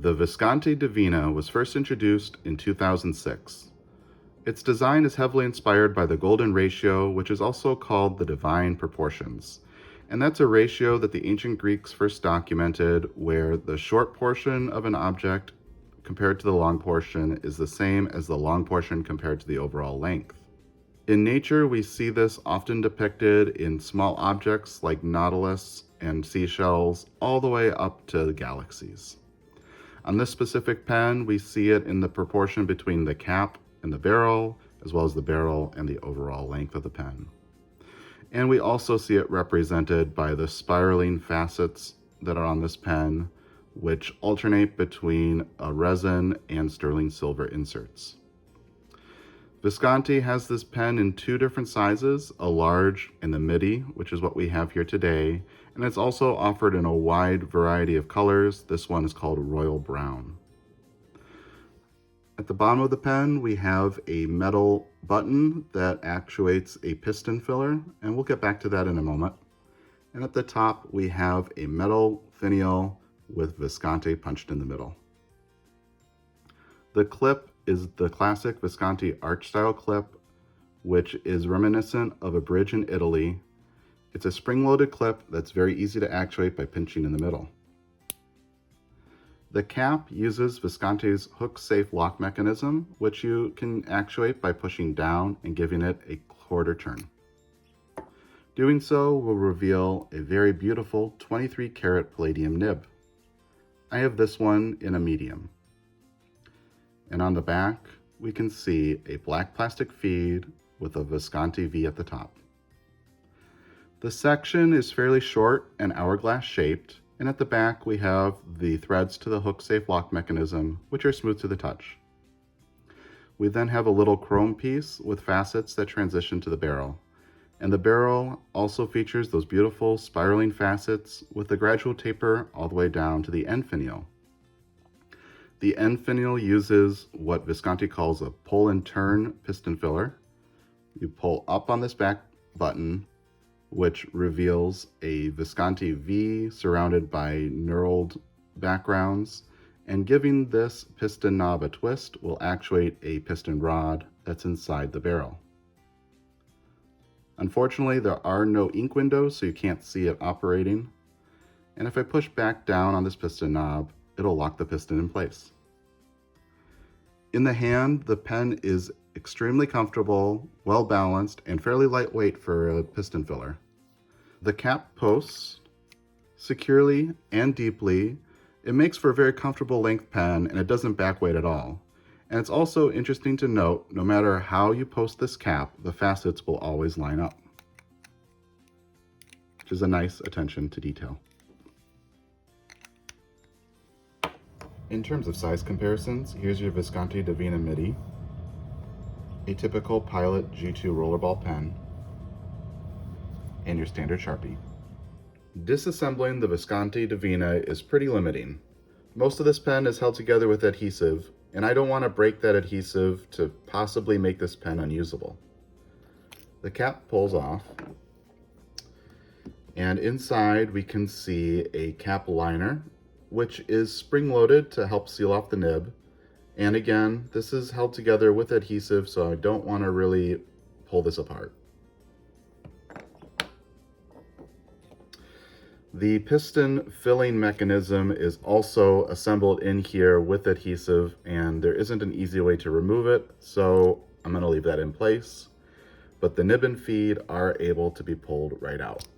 The Visconti Divina was first introduced in 2006. Its design is heavily inspired by the golden ratio, which is also called the divine proportions. And that's a ratio that the ancient Greeks first documented, where the short portion of an object compared to the long portion is the same as the long portion compared to the overall length. In nature, we see this often depicted in small objects like nautilus and seashells, all the way up to the galaxies. On this specific pen, we see it in the proportion between the cap and the barrel, as well as the barrel and the overall length of the pen. And we also see it represented by the spiraling facets that are on this pen, which alternate between a resin and sterling silver inserts. Visconti has this pen in two different sizes, a large and the midi, which is what we have here today, and it's also offered in a wide variety of colors. This one is called Royal Brown. At the bottom of the pen, we have a metal button that actuates a piston filler, and we'll get back to that in a moment. And at the top, we have a metal finial with Visconti punched in the middle. The clip is the classic Visconti arch style clip, which is reminiscent of a bridge in Italy. It's a spring-loaded clip that's very easy to actuate by pinching in the middle. The cap uses Visconti's hook-safe lock mechanism, which you can actuate by pushing down and giving it a quarter turn. Doing so will reveal a very beautiful 23-karat palladium nib. I have this one in a medium. And on the back, we can see a black plastic feed with a Visconti V at the top. The section is fairly short and hourglass shaped, and at the back we have the threads to the hook-safe lock mechanism, which are smooth to the touch. We then have a little chrome piece with facets that transition to the barrel. And the barrel also features those beautiful spiraling facets with the gradual taper all the way down to the end finial. The end finial uses what Visconti calls a pull and turn piston filler. You pull up on this back button, which reveals a Visconti V surrounded by knurled backgrounds, and giving this piston knob a twist will actuate a piston rod that's inside the barrel. Unfortunately, there are no ink windows, so you can't see it operating. And if I push back down on this piston knob, it'll lock the piston in place. In the hand, the pen is extremely comfortable, well balanced, and fairly lightweight for a piston filler. The cap posts securely and deeply. It makes for a very comfortable length pen, and it doesn't back weight at all. And it's also interesting to note, no matter how you post this cap, the facets will always line up, which is a nice attention to detail. In terms of size comparisons, here's your Visconti Divina Midi, a typical Pilot G2 rollerball pen, and your standard Sharpie. Disassembling the Visconti Divina is pretty limiting. Most of this pen is held together with adhesive, and I don't want to break that adhesive to possibly make this pen unusable. The cap pulls off, and inside we can see a cap liner, which is spring-loaded to help seal off the nib. And again, this is held together with adhesive, so I don't want to really pull this apart. The piston filling mechanism is also assembled in here with adhesive, and there isn't an easy way to remove it, so I'm going to leave that in place. But the nib and feed are able to be pulled right out.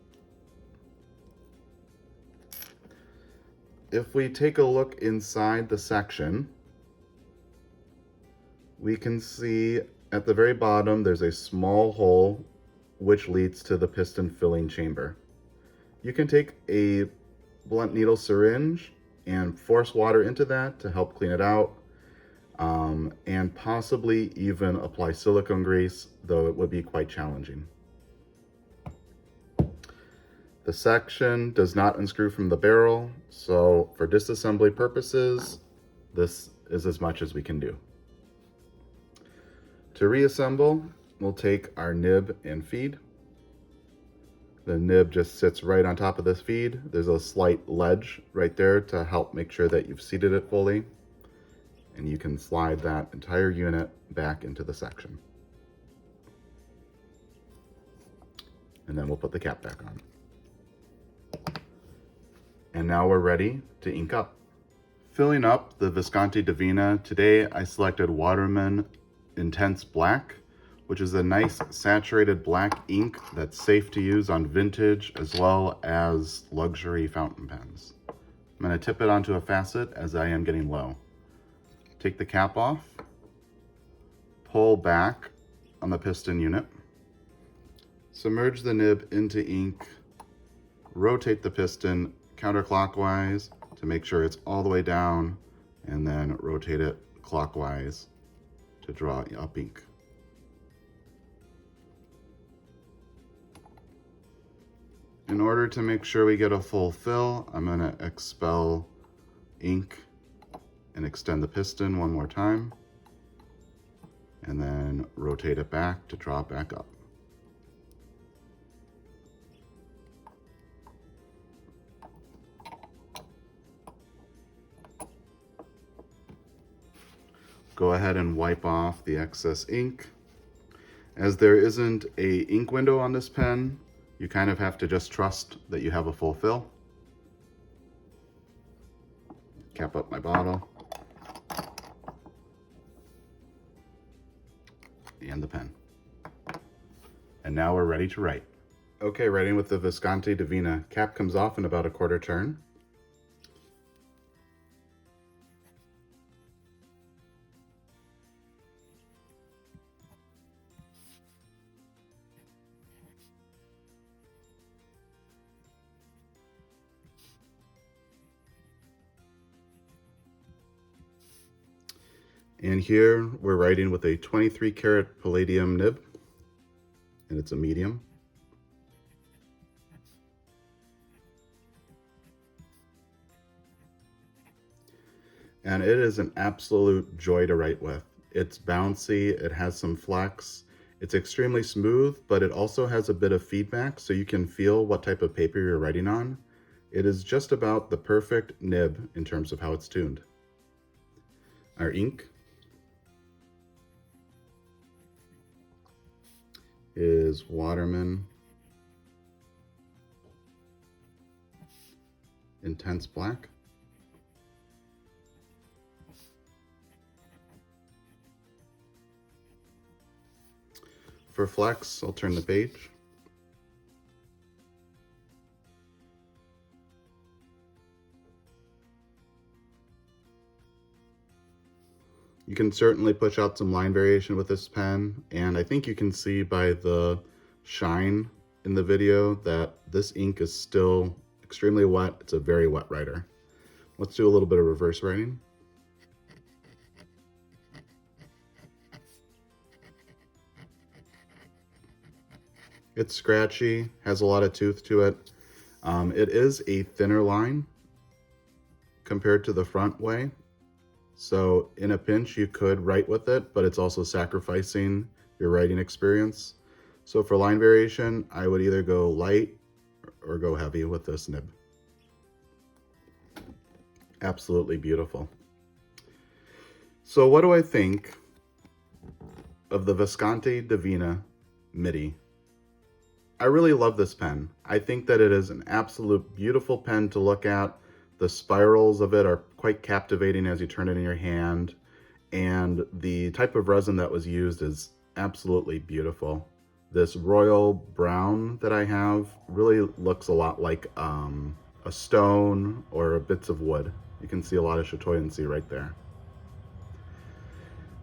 If we take a look inside the section, we can see at the very bottom there's a small hole which leads to the piston filling chamber. You can take a blunt needle syringe and force water into that to help clean it out, and possibly even apply silicone grease, though it would be quite challenging. The section does not unscrew from the barrel, so for disassembly purposes, this is as much as we can do. To reassemble, we'll take our nib and feed, The nib just sits right on top of this feed. There's a slight ledge right there to help make sure that you've seated it fully. And you can slide that entire unit back into the section. And then we'll put the cap back on. And now we're ready to ink up. Filling up the Visconti Divina, today I selected Waterman Intense Black, which is a nice saturated black ink that's safe to use on vintage as well as luxury fountain pens. I'm going to tip it onto a facet as I am getting low. Take the cap off, pull back on the piston unit, submerge the nib into ink, rotate the piston counterclockwise to make sure it's all the way down, and then rotate it clockwise to draw up ink. In order to make sure we get a full fill, I'm going to expel ink and extend the piston one more time, and then rotate it back to draw it back up. Go ahead and wipe off the excess ink. As there isn't a ink window on this pen, you kind of have to just trust that you have a full fill. Cap up my bottle. And the pen. And now we're ready to write. Okay, writing with the Visconti Divina. Cap comes off in about a quarter turn. And here we're writing with a 23 karat Palladium nib, and it's a medium. And it is an absolute joy to write with. It's bouncy, it has some flex, it's extremely smooth, but it also has a bit of feedback so you can feel what type of paper you're writing on. It is just about the perfect nib in terms of how it's tuned. Our ink is Waterman Intense Black. For flex, I'll turn the page. You can certainly push out some line variation with this pen, and I think you can see by the shine in the video that this ink is still extremely wet. It's a very wet writer. Let's do a little bit of reverse writing. It's scratchy, has a lot of tooth to it. It is a thinner line compared to the front way. So in a pinch, you could write with it, but it's also sacrificing your writing experience. So for line variation, I would either go light or go heavy with this nib. Absolutely beautiful. So what do I think of the Visconti Divina Midi? I really love this pen. I think that it is an absolute beautiful pen to look at. The spirals of it are quite captivating as you turn it in your hand, and the type of resin that was used is absolutely beautiful. This royal brown that I have really looks a lot like a stone or bits of wood. You can see a lot of chatoyancy right there.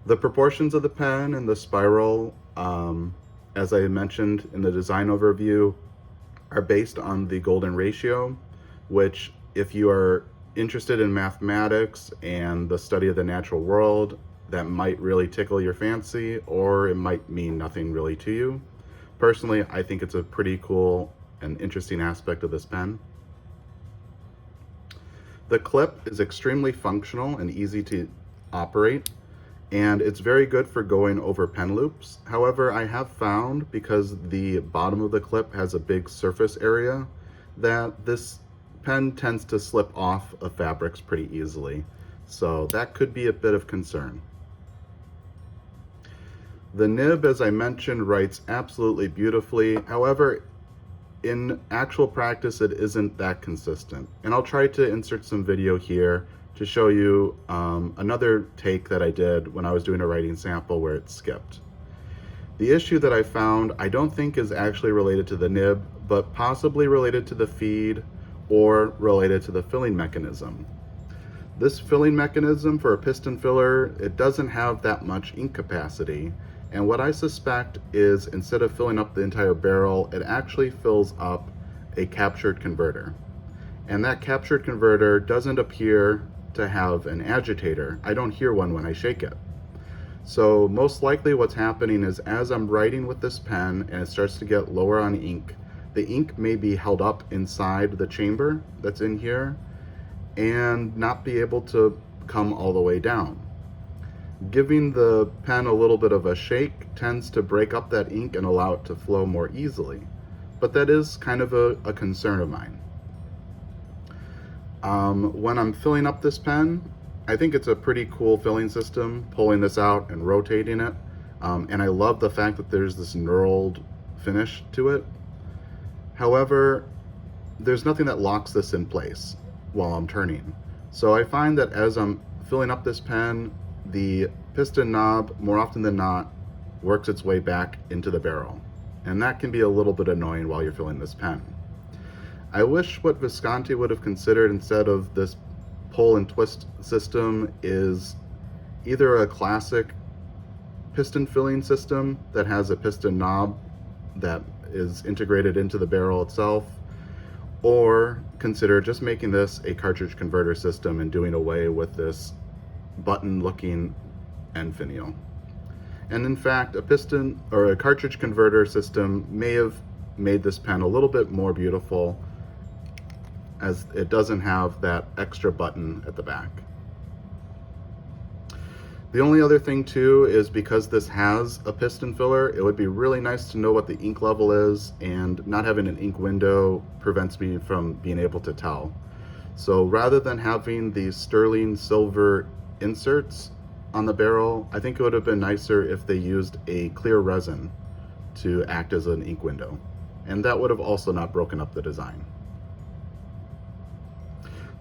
The proportions of the pen and the spiral, as I mentioned in the design overview, are based on the golden ratio, which if you are interested in mathematics and the study of the natural world, that might really tickle your fancy, or it might mean nothing really to you. Personally, I think it's a pretty cool and interesting aspect of this pen. The clip is extremely functional and easy to operate. and it's very good for going over pen loops. However, I have found, because the bottom of the clip has a big surface area, that this pen tends to slip off of fabrics pretty easily. So that could be a bit of concern. The nib, as I mentioned, writes absolutely beautifully. However, in actual practice, it isn't that consistent. And I'll try to insert some video here to show you another take that I did when I was doing a writing sample where it skipped. The issue that I found, I don't think is actually related to the nib, but possibly related to the feed or related to the filling mechanism. This filling mechanism for a piston filler, it doesn't have that much ink capacity. And what I suspect is, instead of filling up the entire barrel, it actually fills up a captured converter. And that captured converter doesn't appear to have an agitator. I don't hear one when I shake it. So most likely what's happening is, as I'm writing with this pen and it starts to get lower on ink, the ink may be held up inside the chamber that's in here and not be able to come all the way down. Giving the pen a little bit of a shake tends to break up that ink and allow it to flow more easily. But that is kind of a concern of mine. When I'm filling up this pen, I think it's a pretty cool filling system, pulling this out and rotating it. And I love the fact that there's this knurled finish to it. However, there's nothing that locks this in place while I'm turning. So I find that as I'm filling up this pen, the piston knob, more often than not, works its way back into the barrel. And that can be a little bit annoying while you're filling this pen. I wish what Visconti would have considered instead of this pull and twist system is either a classic piston filling system that has a piston knob that is integrated into the barrel itself, or consider just making this a cartridge converter system and doing away with this button looking end finial. And in fact, a piston or a cartridge converter system may have made this pen a little bit more beautiful, as it doesn't have that extra button at the back. The only other thing too is, because this has a piston filler, it would be really nice to know what the ink level is, and not having an ink window prevents me from being able to tell. So rather than having these sterling silver inserts on the barrel, I think it would have been nicer if they used a clear resin to act as an ink window. And that would have also not broken up the design.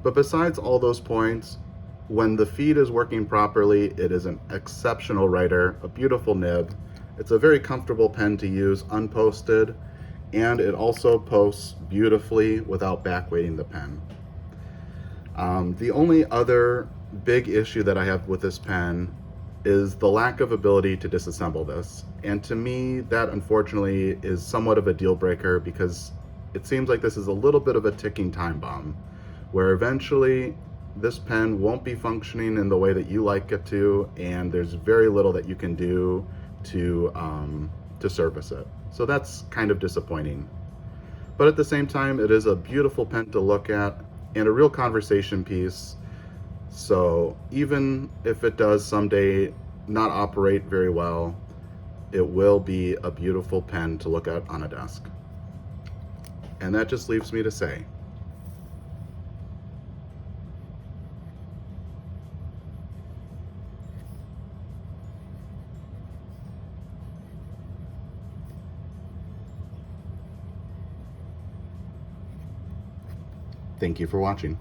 But besides all those points, when the feed is working properly, it is an exceptional writer, a beautiful nib. It's a very comfortable pen to use unposted, and it also posts beautifully without back weighting the pen. The only other big issue that I have with this pen is the lack of ability to disassemble this. And to me, that unfortunately is somewhat of a deal breaker, because it seems like this is a little bit of a ticking time bomb, where eventually this pen won't be functioning in the way that you like it to, and there's very little that you can do to service it. So that's kind of disappointing. But at the same time, it is a beautiful pen to look at and a real conversation piece. So even if it does someday not operate very well, it will be a beautiful pen to look at on a desk. And that just leaves me to say, thank you for watching.